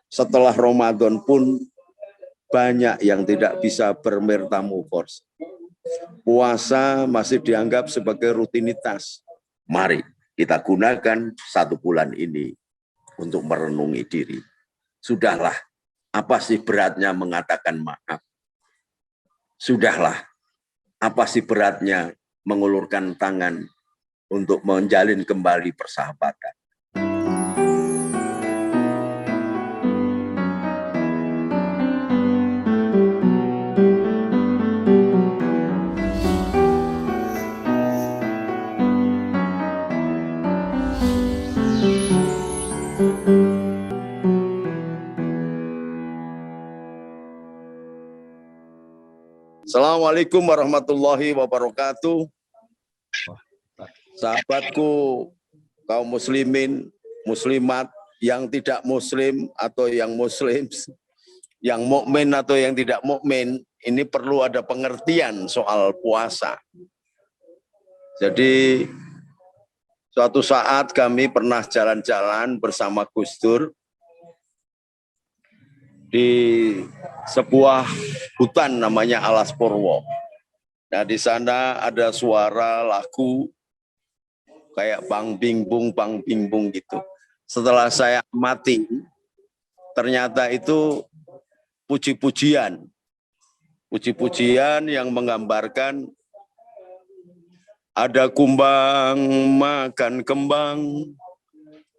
Setelah Ramadan pun banyak yang tidak bisa bermetamorfosis. Puasa masih dianggap sebagai rutinitas. Mari kita gunakan 1 bulan ini untuk merenungi diri. Sudahlah, apa sih beratnya mengatakan maaf? Sudahlah, apa sih beratnya mengulurkan tangan untuk menjalin kembali persahabatan? Assalamualaikum warahmatullahi wabarakatuh. Sahabatku, kaum muslimin, muslimat, yang tidak muslim atau yang muslim, yang mukmin atau yang tidak mukmin, ini perlu ada pengertian soal puasa. Jadi suatu saat kami pernah jalan-jalan bersama Gus Dur di sebuah hutan namanya Alas Purwo. Nah, di sana ada suara lagu kayak bang bingbung gitu. Setelah saya amati, ternyata itu puji-pujian yang menggambarkan ada kumbang makan kembang,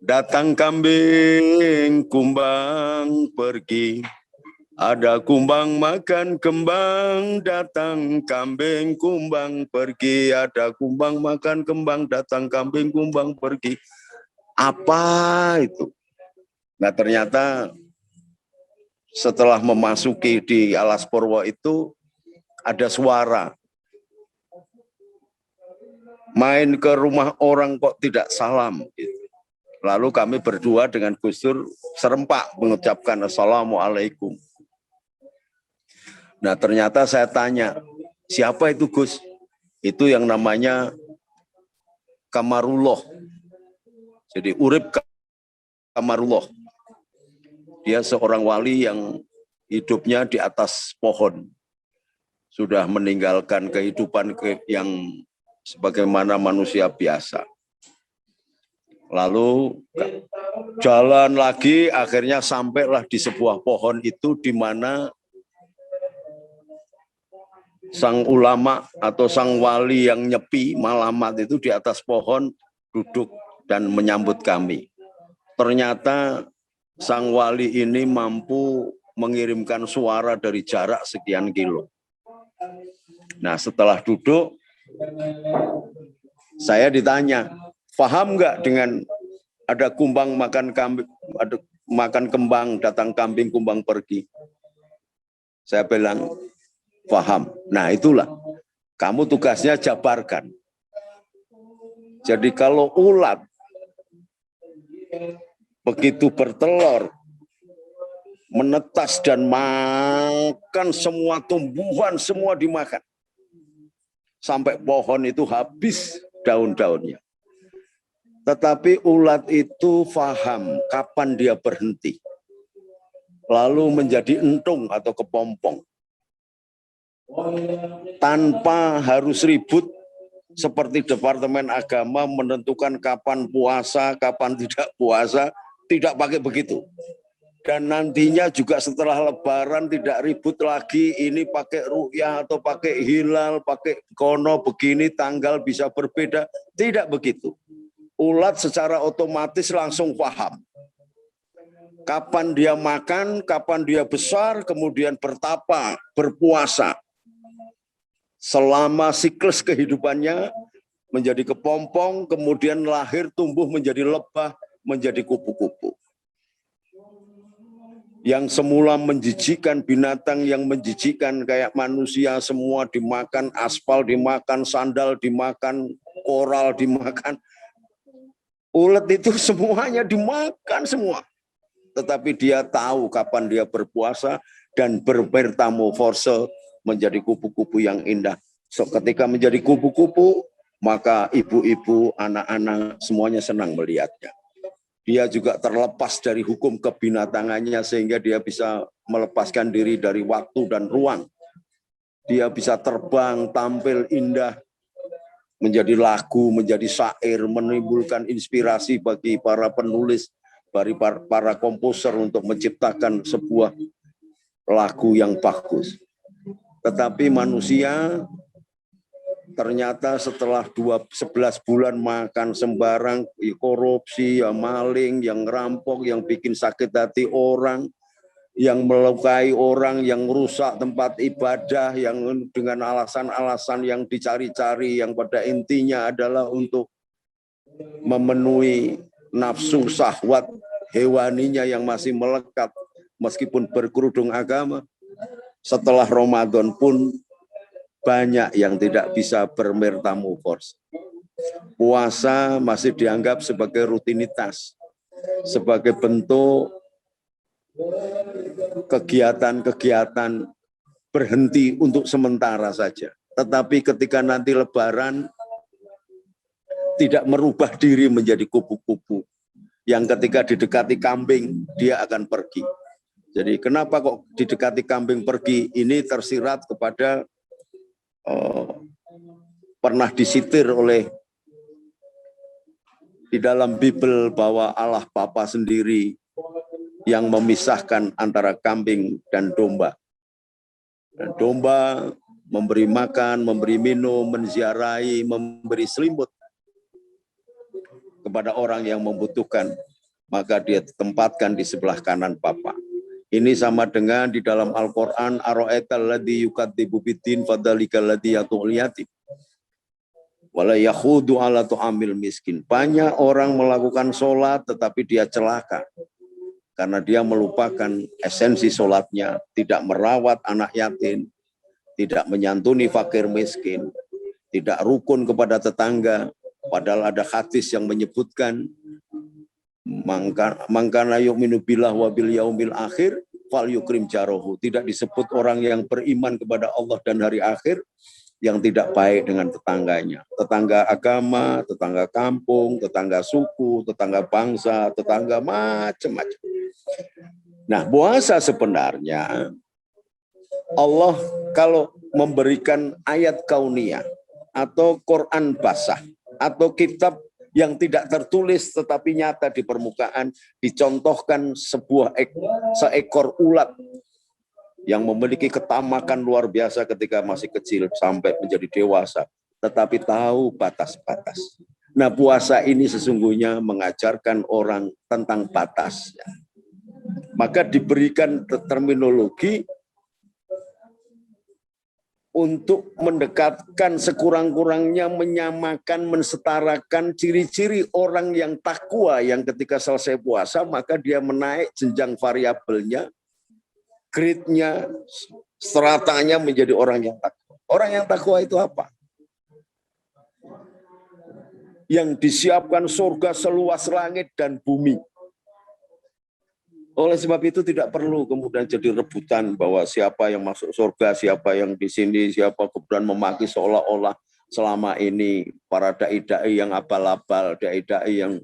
datang kambing, kumbang pergi. Ada kumbang makan kembang, datang kambing, kumbang pergi. Ada kumbang makan kembang, datang kambing, kumbang pergi. Apa itu? Nah, ternyata setelah memasuki di Alas Purwo itu ada suara. Main ke rumah orang kok tidak salam. Lalu kami berdua dengan Gus Dur serempak mengucapkan Assalamualaikum. Nah, ternyata saya tanya, siapa itu Gus? Itu yang namanya Kamarullah. Jadi Urip Kamarullah. Dia seorang wali yang hidupnya di atas pohon. Sudah meninggalkan kehidupan yang sebagaimana manusia biasa. Lalu jalan lagi, akhirnya sampailah di sebuah pohon itu di mana sang ulama atau sang wali yang nyepi malamat itu di atas pohon duduk dan menyambut kami. Ternyata sang wali ini mampu mengirimkan suara dari jarak sekian kilo. Nah, setelah duduk, saya ditanya, paham nggak dengan ada kumbang makan kambing, ada makan kembang, datang kambing, kumbang pergi? Saya bilang, paham. Nah, itulah. Kamu tugasnya jabarkan. Jadi kalau ulat begitu bertelur, menetas dan makan semua tumbuhan, semua dimakan. Sampai pohon itu habis daun-daunnya. Tetapi ulat itu paham kapan dia berhenti. Lalu menjadi entung atau kepompong. Tanpa harus ribut seperti Departemen Agama menentukan kapan puasa, kapan tidak puasa, tidak pakai begitu. Dan nantinya juga setelah Lebaran tidak ribut lagi, ini pakai ru'yah atau pakai hilal, pakai kono begini, tanggal bisa berbeda. Tidak begitu. Ulat secara otomatis langsung paham. Kapan dia makan, kapan dia besar, kemudian bertapa, berpuasa. Selama siklus kehidupannya menjadi kepompong, kemudian lahir, tumbuh menjadi lebah, menjadi kupu-kupu. Yang semula menjijikan, binatang yang menjijikan kayak manusia, semua dimakan, aspal dimakan, sandal dimakan, koral dimakan. Ulet itu semuanya dimakan semua. Tetapi dia tahu kapan dia berpuasa dan bermetamorfose menjadi kupu-kupu yang indah. So, ketika menjadi kupu-kupu, maka ibu-ibu, anak-anak semuanya senang melihatnya. Dia juga terlepas dari hukum kebinatangannya sehingga dia bisa melepaskan diri dari waktu dan ruang. Dia bisa terbang, tampil indah, menjadi lagu, menjadi syair, menimbulkan inspirasi bagi para penulis, bagi para komposer untuk menciptakan sebuah lagu yang bagus. Tetapi manusia ternyata setelah 11 bulan makan sembarang, korupsi, ya maling, yang ngerampok, yang bikin sakit hati orang, yang melukai orang, yang merusak tempat ibadah, yang dengan alasan-alasan yang dicari-cari, yang pada intinya adalah untuk memenuhi nafsu syahwat hewaninya yang masih melekat meskipun berkerudung agama. Setelah Ramadan pun banyak yang tidak bisa bermetamorfose. Puasa masih dianggap sebagai rutinitas, sebagai bentuk kegiatan-kegiatan berhenti untuk sementara saja. Tetapi ketika nanti Lebaran, tidak merubah diri menjadi kupu-kupu, yang ketika didekati kambing, dia akan pergi. Jadi kenapa kok didekati kambing pergi? Ini tersirat kepada pernah disitir oleh di dalam Bible bahwa Allah Bapa sendiri yang memisahkan antara kambing dan domba. Dan domba memberi makan, memberi minum, menziarahi, memberi selimut kepada orang yang membutuhkan, maka dia ditempatkan di sebelah kanan Bapa. Ini sama dengan di dalam Al-Quran, Ara'aital ladzi yukadzibu biddin fadzalikal ladzi yad'ul yatim wala yakhudu ala tu'amil miskin. Banyak orang melakukan sholat tetapi dia celaka karena dia melupakan esensi sholatnya, tidak merawat anak yatim, tidak menyantuni fakir miskin, tidak rukun kepada tetangga. Padahal ada hadis yang menyebutkan mangkana yu'minu billah wa bil yaumil akhir fal yukrim jarohu. Tidak disebut orang yang beriman kepada Allah dan hari akhir yang tidak baik dengan tetangganya. Tetangga agama, tetangga kampung, tetangga suku, tetangga bangsa, tetangga macam-macam. Nah, puasa sebenarnya Allah kalau memberikan ayat kauniyah atau Quran basah atau kitab yang tidak tertulis tetapi nyata di permukaan, dicontohkan seekor ulat yang memiliki ketamakan luar biasa ketika masih kecil sampai menjadi dewasa, tetapi tahu batas-batas. Nah, puasa ini sesungguhnya mengajarkan orang tentang batas. Maka diberikan terminologi untuk mendekatkan sekurang-kurangnya, menyamakan, mensetarakan ciri-ciri orang yang takwa yang ketika selesai puasa maka dia menaik jenjang variabelnya, grade-nya, stratanya menjadi orang yang takwa. Orang yang takwa itu apa? Yang disiapkan surga seluas langit dan bumi. Oleh sebab itu tidak perlu kemudian jadi rebutan bahwa siapa yang masuk surga, siapa yang di sini, siapa kemudian memaki seolah-olah selama ini para dai-dai yang abal-abal, dai-dai yang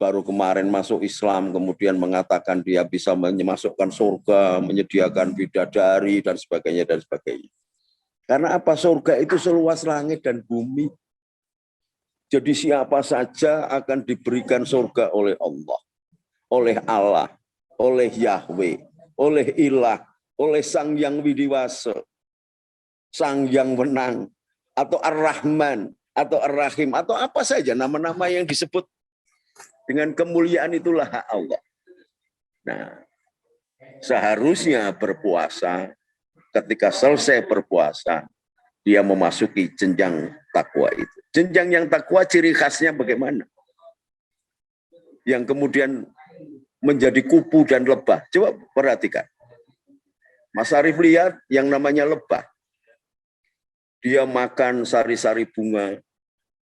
baru kemarin masuk Islam kemudian mengatakan dia bisa memasukkan surga, menyediakan bidadari dan sebagainya dan sebagainya. Karena apa? Surga itu seluas langit dan bumi. Jadi siapa saja akan diberikan surga oleh Allah, oleh Allah, oleh Yahweh, oleh Ilah, oleh Sang Yang Widiwasa, Sang Yang Menang, atau Ar-Rahman, atau Ar-Rahim, atau apa saja nama-nama yang disebut dengan kemuliaan itulah hak Allah. Nah, seharusnya berpuasa, ketika selesai berpuasa, dia memasuki jenjang takwa itu. Jenjang yang takwa ciri khasnya bagaimana? Yang kemudian menjadi kupu dan lebah. Coba perhatikan. Mas Arief lihat yang namanya lebah. Dia makan sari-sari bunga.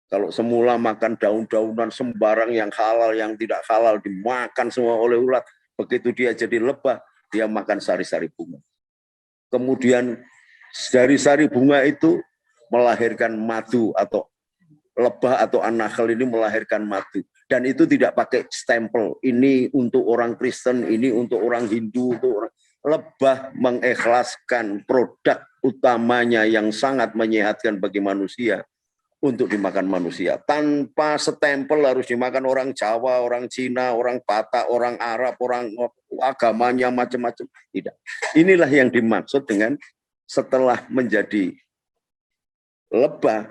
Kalau semula makan daun-daunan sembarang yang halal, yang tidak halal, dimakan semua oleh ulat. Begitu dia jadi lebah, dia makan sari-sari bunga. Kemudian dari sari bunga itu melahirkan madu atau lebah atau an-nakhl ini melahirkan madu. Dan itu tidak pakai stempel. Ini untuk orang Kristen, ini untuk orang Hindu, untuk orang... Lebah mengikhlaskan produk utamanya yang sangat menyehatkan bagi manusia untuk dimakan manusia. Tanpa stempel harus dimakan orang Jawa, orang Cina, orang Batak, orang Arab, orang agamanya macam-macam. Tidak. Inilah yang dimaksud dengan setelah menjadi lebah,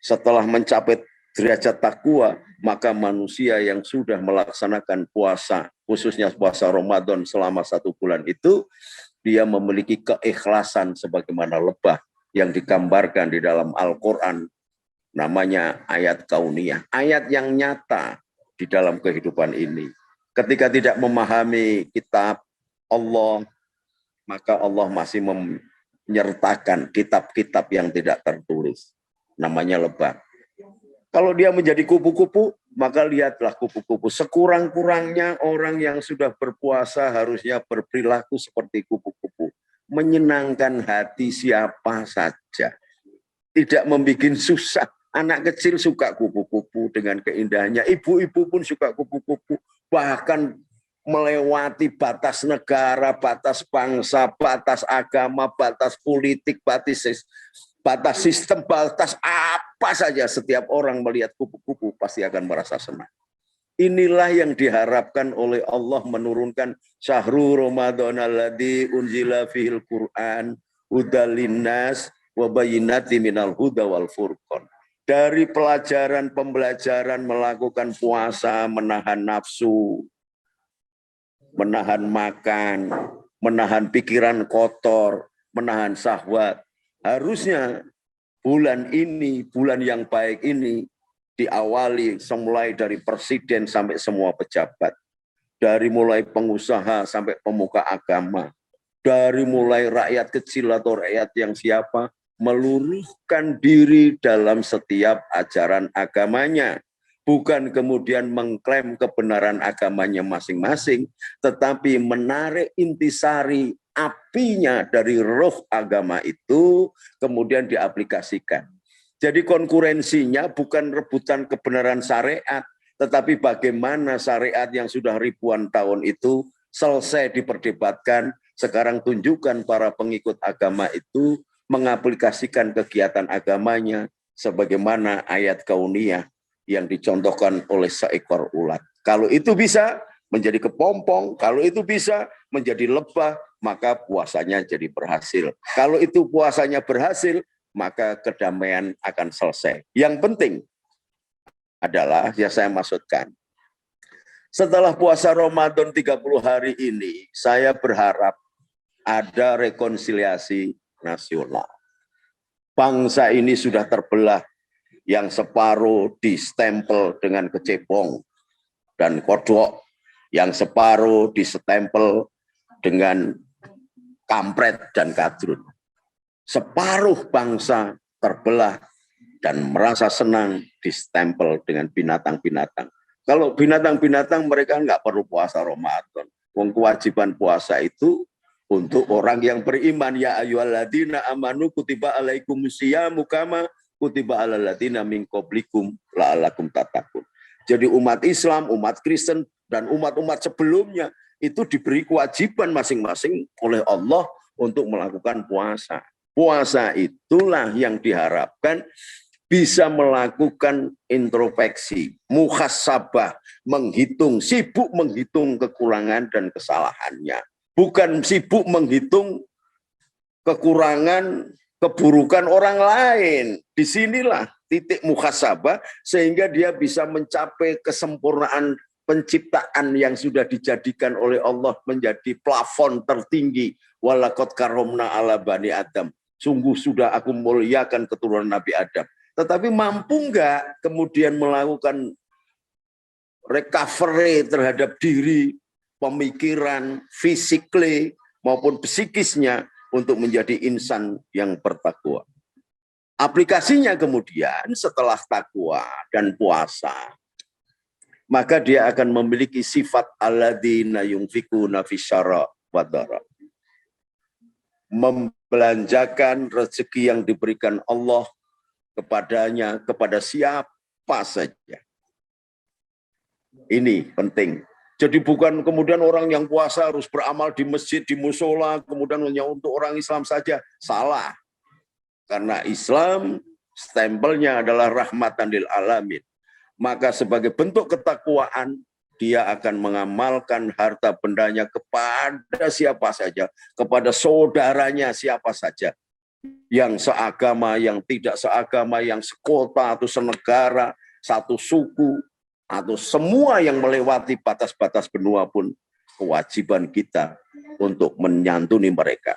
setelah mencapai derajat takwa, maka manusia yang sudah melaksanakan puasa, khususnya puasa Ramadan selama 1 bulan itu, dia memiliki keikhlasan sebagaimana lebah yang digambarkan di dalam Al-Quran, namanya ayat kauniyah, ayat yang nyata di dalam kehidupan ini. Ketika tidak memahami kitab Allah, maka Allah masih menyertakan kitab-kitab yang tidak tertulis, namanya lebah. Kalau dia menjadi kupu-kupu, maka lihatlah kupu-kupu. Sekurang-kurangnya orang yang sudah berpuasa harusnya berperilaku seperti kupu-kupu. Menyenangkan hati siapa saja. Tidak membuat susah. Anak kecil suka kupu-kupu dengan keindahannya. Ibu-ibu pun suka kupu-kupu. Bahkan melewati batas negara, batas bangsa, batas agama, batas politik, batas sistem, batas apa saja, setiap orang melihat kupu-kupu pasti akan merasa senang. Inilah yang diharapkan oleh Allah menurunkan syahrul Ramadan alladzi unzila fihil Qur'an hudal linnas wa bayyinati minal huda wal furqan. Dari pembelajaran melakukan puasa, menahan nafsu, menahan makan, menahan pikiran kotor, menahan syahwat. Harusnya bulan ini, bulan yang baik ini diawali mulai dari presiden sampai semua pejabat. Dari mulai pengusaha sampai pemuka agama. Dari mulai rakyat kecil atau rakyat yang siapa, meluruskan diri dalam setiap ajaran agamanya. Bukan kemudian mengklaim kebenaran agamanya masing-masing, tetapi menarik intisari apinya dari roh agama itu, kemudian diaplikasikan. Jadi konkurensinya bukan rebutan kebenaran syariat, tetapi bagaimana syariat yang sudah ribuan tahun itu selesai diperdebatkan, sekarang tunjukkan para pengikut agama itu mengaplikasikan kegiatan agamanya sebagaimana ayat kauniyah yang dicontohkan oleh seekor ulat. Kalau itu bisa menjadi kepompong, kalau itu bisa menjadi lebah, maka puasanya jadi berhasil. Kalau itu puasanya berhasil, maka kedamaian akan selesai. Yang penting adalah, ya saya maksudkan, setelah puasa Ramadan 30 hari ini, saya berharap ada rekonsiliasi nasional. Bangsa ini sudah terbelah, yang separuh distempel dengan kecebong dan kodok, yang separuh distempel dengan kampret dan kadrun. Separuh bangsa terbelah dan merasa senang distempel dengan binatang-binatang. Kalau binatang-binatang mereka nggak perlu puasa Ramadan. Kewajiban puasa itu untuk orang yang beriman. Ya ayyuhalladzina amanu kutiba alaikumusyamu kama kutiba alal ladzina min qablikum la'allakum tattaqun. Jadi umat Islam, umat Kristen, dan umat-umat sebelumnya itu diberi kewajiban masing-masing oleh Allah untuk melakukan puasa. Puasa itulah yang diharapkan bisa melakukan introspeksi, muhasabah, sibuk menghitung kekurangan dan kesalahannya. Bukan sibuk menghitung kekurangan, keburukan orang lain. Disinilah titik muhasabah sehingga dia bisa mencapai kesempurnaan penciptaan yang sudah dijadikan oleh Allah menjadi plafon tertinggi. Walaqad karomna ala bani Adam. Sungguh sudah aku muliakan keturunan Nabi Adam. Tetapi mampu enggak kemudian melakukan recovery terhadap diri, pemikiran, fisikly maupun psikisnya, untuk menjadi insan yang bertakwa. Aplikasinya kemudian setelah takwa dan puasa, maka dia akan memiliki sifat alladzina yunfikuna fisyara wa dara. Membelanjakan rezeki yang diberikan Allah kepadanya, kepada siapa saja. Ini penting. Jadi bukan kemudian orang yang puasa harus beramal di masjid, di musola, kemudian hanya untuk orang Islam saja. Salah. Karena Islam stempelnya adalah rahmatan lil alamin. Maka sebagai bentuk ketakwaan, dia akan mengamalkan harta bendanya kepada siapa saja, kepada saudaranya siapa saja, yang seagama, yang tidak seagama, yang sekota atau senegara, satu suku, atau semua yang melewati batas-batas benua pun kewajiban kita untuk menyantuni mereka.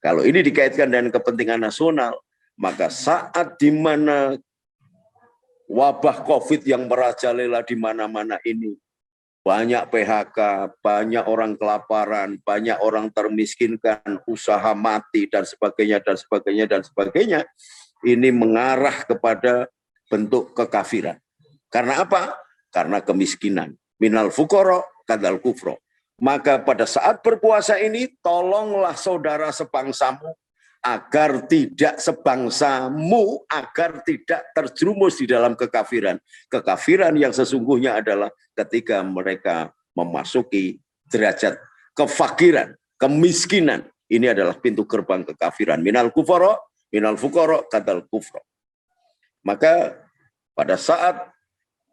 Kalau ini dikaitkan dengan kepentingan nasional, maka saat di mana wabah COVID yang merajalela di mana-mana ini, banyak PHK, banyak orang kelaparan, banyak orang termiskinkan, usaha mati, dan sebagainya, dan sebagainya, dan sebagainya, ini mengarah kepada bentuk kekafiran. Karena apa? Karena kemiskinan. Minal fuqara kadal kufro. Maka pada saat berpuasa ini, tolonglah saudara sebangsamu, agar tidak sebangsamu, agar tidak terjerumus di dalam kekafiran. Kekafiran yang sesungguhnya adalah ketika mereka memasuki derajat kefakiran, kemiskinan. Ini adalah pintu gerbang kekafiran. Minal fuqara kadal kufro. Maka pada saat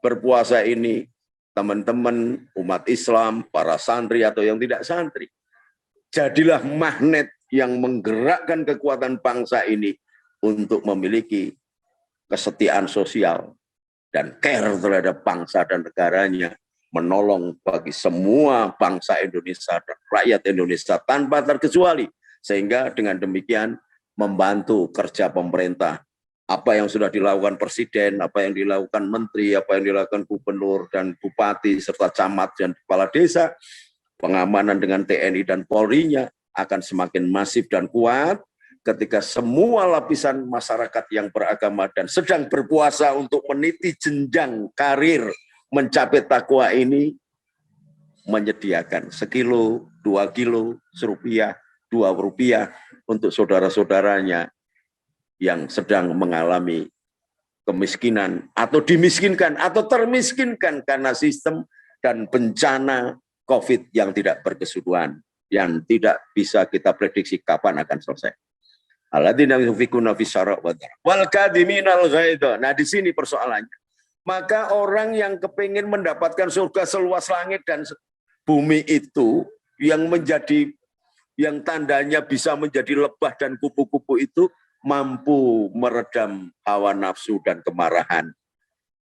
berpuasa ini, teman-teman umat Islam, para santri atau yang tidak santri, jadilah magnet yang menggerakkan kekuatan bangsa ini untuk memiliki kesetiaan sosial dan care terhadap bangsa dan negaranya, menolong bagi semua bangsa Indonesia dan rakyat Indonesia tanpa terkecuali, sehingga dengan demikian membantu kerja pemerintah. Apa yang sudah dilakukan presiden, apa yang dilakukan menteri, apa yang dilakukan gubernur dan bupati, serta camat dan kepala desa, pengamanan dengan TNI dan Polri-nya akan semakin masif dan kuat ketika semua lapisan masyarakat yang beragama dan sedang berpuasa untuk meniti jenjang karir mencapai takwa ini menyediakan sekilo, 2 kilo, serupiah, 2 rupiah untuk saudara-saudaranya yang sedang mengalami kemiskinan atau dimiskinkan atau termiskinkan karena sistem dan bencana COVID yang tidak berkesudahan, yang tidak bisa kita prediksi kapan akan selesai. Alladzina yunfikuna fis-saraa wal kadhiminal ghaidha. Nah, di sini persoalannya. Maka orang yang kepingin mendapatkan surga seluas langit dan bumi itu, yang menjadi, yang tandanya bisa menjadi lebah dan kupu-kupu itu, mampu meredam hawa nafsu dan kemarahan.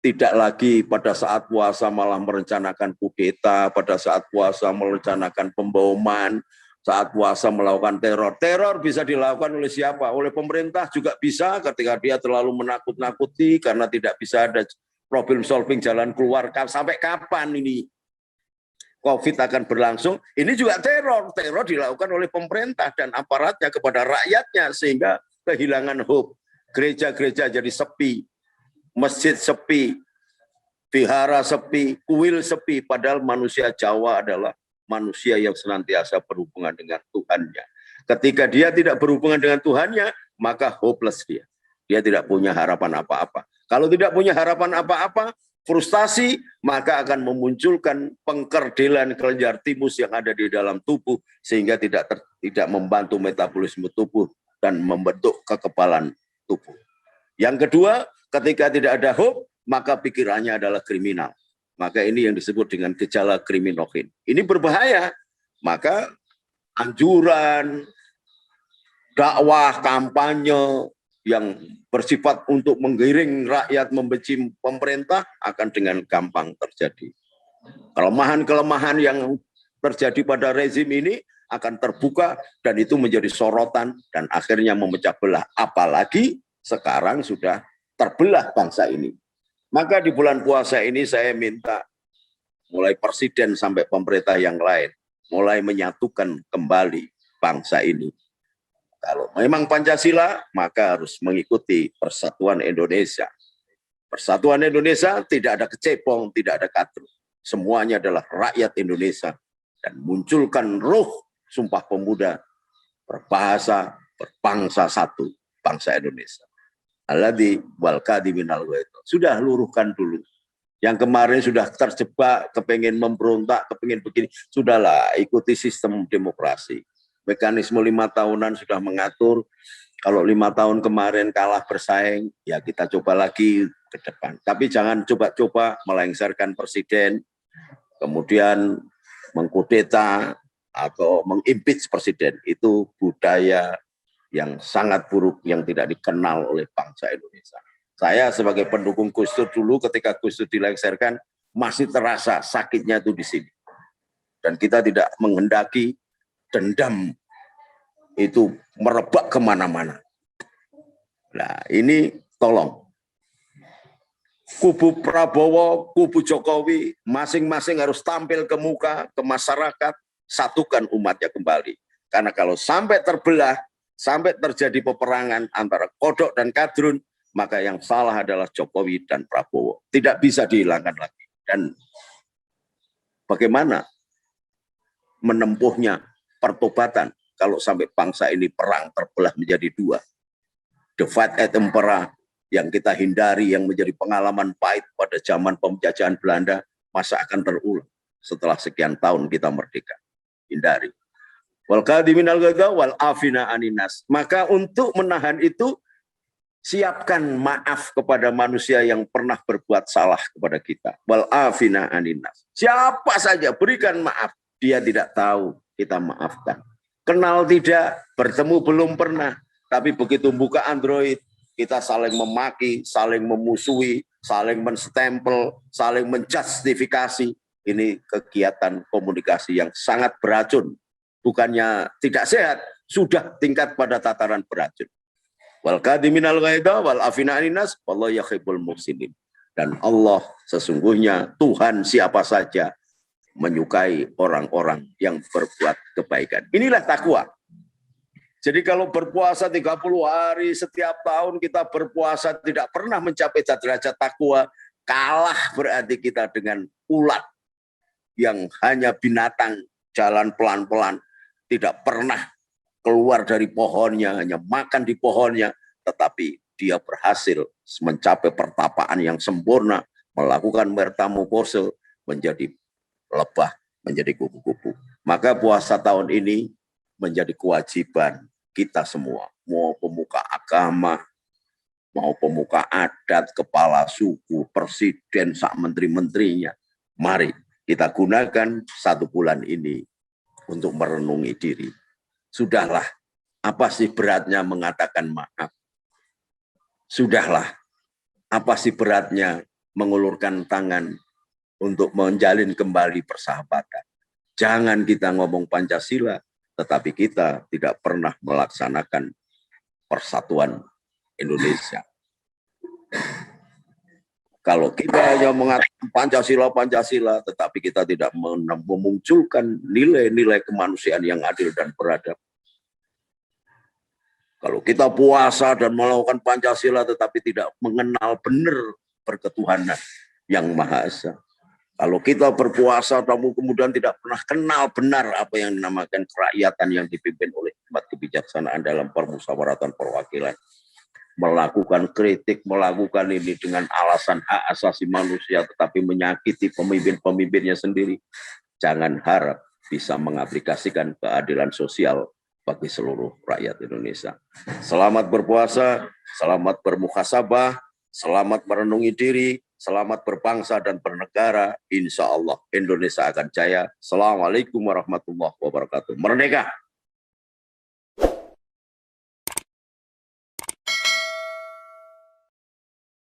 Tidak lagi pada saat puasa malah merencanakan kudeta, pada saat puasa merencanakan pemboman, saat puasa melakukan teror. Teror bisa dilakukan oleh siapa? Oleh pemerintah juga bisa ketika dia terlalu menakut-nakuti karena tidak bisa ada problem solving, jalan keluar. Sampai kapan ini COVID akan berlangsung? Ini juga teror. Teror dilakukan oleh pemerintah dan aparatnya kepada rakyatnya sehingga kehilangan hope. Gereja-gereja jadi sepi, masjid sepi, vihara sepi, kuil sepi. Padahal manusia Jawa adalah manusia yang senantiasa berhubungan dengan Tuhannya. Ketika dia tidak berhubungan dengan Tuhannya, maka hopeless dia. Dia tidak punya harapan apa-apa. Kalau tidak punya harapan apa-apa, frustasi, maka akan memunculkan pengkerdilan kelenjar timus yang ada di dalam tubuh sehingga tidak membantu metabolisme tubuh dan membentuk kekebalan tubuh. Yang kedua, ketika tidak ada hope, maka pikirannya adalah kriminal. Maka ini yang disebut dengan gejala kriminogen. Ini berbahaya. Maka anjuran, dakwah, kampanye yang bersifat untuk menggiring rakyat membenci pemerintah akan dengan gampang terjadi. Kelemahan-kelemahan yang terjadi pada rezim ini akan terbuka dan itu menjadi sorotan dan akhirnya memecah belah. Apalagi sekarang sudah terbelah bangsa ini. Maka di bulan puasa ini saya minta mulai presiden sampai pemerintah yang lain mulai menyatukan kembali bangsa ini. Kalau memang Pancasila, maka harus mengikuti Persatuan Indonesia. Persatuan Indonesia tidak ada kecepong, tidak ada katru. Semuanya adalah rakyat Indonesia. Dan munculkan ruh Sumpah Pemuda, berbahasa, berbangsa satu, bangsa Indonesia. Alladzi wal kadhiminal ghaidh. Sudah luruhkan dulu. Yang kemarin sudah terjebak, kepengen memberontak, kepengen begini, sudahlah ikuti sistem demokrasi. Mekanisme 5 tahunan sudah mengatur. Kalau 5 tahun kemarin kalah bersaing, ya kita coba lagi ke depan. Tapi jangan coba-coba melengsarkan presiden, kemudian mengkudeta atau mengimpeach presiden. Itu budaya yang sangat buruk yang tidak dikenal oleh bangsa Indonesia. Saya sebagai pendukung Gus Dur dulu ketika Gus Dur dilengsarkan masih terasa sakitnya itu di sini. Dan kita tidak menghendaki dendam itu merebak kemana-mana. Nah ini tolong. Kubu Prabowo, kubu Jokowi, masing-masing harus tampil ke muka, ke masyarakat, satukan umatnya kembali. Karena kalau sampai terbelah, sampai terjadi peperangan antara kodok dan kadrun, maka yang salah adalah Jokowi dan Prabowo. Tidak bisa dihilangkan lagi. Dan bagaimana menempuhnya pertobatan kalau sampai bangsa ini perang terbelah menjadi dua. Divide et impera yang kita hindari, yang menjadi pengalaman pahit pada zaman penjajahan Belanda, masa akan terulang setelah sekian tahun kita merdeka. Hindari. Wal kadhiminal ghaidh wal afina aninas. Maka untuk menahan itu, siapkan maaf kepada manusia yang pernah berbuat salah kepada kita. Wal afina aninas. Siapa saja berikan maaf. Dia tidak tahu, kita maafkan. Kenal tidak, bertemu belum pernah. Tapi begitu buka Android, kita saling memaki, saling memusuhi, saling menstempel, saling menjustifikasi. Ini kegiatan komunikasi yang sangat beracun. Bukannya tidak sehat, sudah tingkat pada tataran beracun. Wal kadhiminal ghaidh wal afina aninas wallahu yuhibbul muhsinin. Dan Allah sesungguhnya Tuhan siapa saja menyukai orang-orang yang berbuat kebaikan. Inilah takwa. Jadi kalau berpuasa 30 hari setiap tahun kita berpuasa tidak pernah mencapai derajat takwa, kalah berarti kita dengan ulat yang hanya binatang jalan pelan-pelan, tidak pernah keluar dari pohonnya, hanya makan di pohonnya, tetapi dia berhasil mencapai pertapaan yang sempurna, melakukan metamorfose menjadi lebah, menjadi kupu-kupu. Maka puasa tahun ini menjadi kewajiban kita semua, mau pemuka agama, mau pemuka adat, kepala suku, presiden, sak menteri-menterinya. Mari kita gunakan 1 bulan ini untuk merenungi diri. Sudahlah, apa sih beratnya mengatakan maaf? Sudahlah, apa sih beratnya mengulurkan tangan untuk menjalin kembali persahabatan? Jangan kita ngomong Pancasila, tetapi kita tidak pernah melaksanakan persatuan Indonesia. Kalau kita hanya mengatakan Pancasila, tetapi kita tidak memunculkan nilai-nilai kemanusiaan yang adil dan beradab. Kalau kita puasa dan melakukan Pancasila, tetapi tidak mengenal benar berketuhanan yang Maha Esa. Kalau kita berpuasa, namun kemudian tidak pernah kenal benar apa yang dinamakan kerakyatan yang dipimpin oleh hikmat kebijaksanaan dalam permusyawaratan perwakilan. Melakukan kritik, melakukan ini dengan alasan hak asasi manusia, tetapi menyakiti pemimpin-pemimpinnya sendiri. Jangan harap bisa mengaplikasikan keadilan sosial bagi seluruh rakyat Indonesia. Selamat berpuasa, selamat bermuhasabah, selamat merenungi diri, selamat berbangsa dan bernegara. Insya Allah Indonesia akan jaya. Assalamualaikum warahmatullahi wabarakatuh. Merdeka!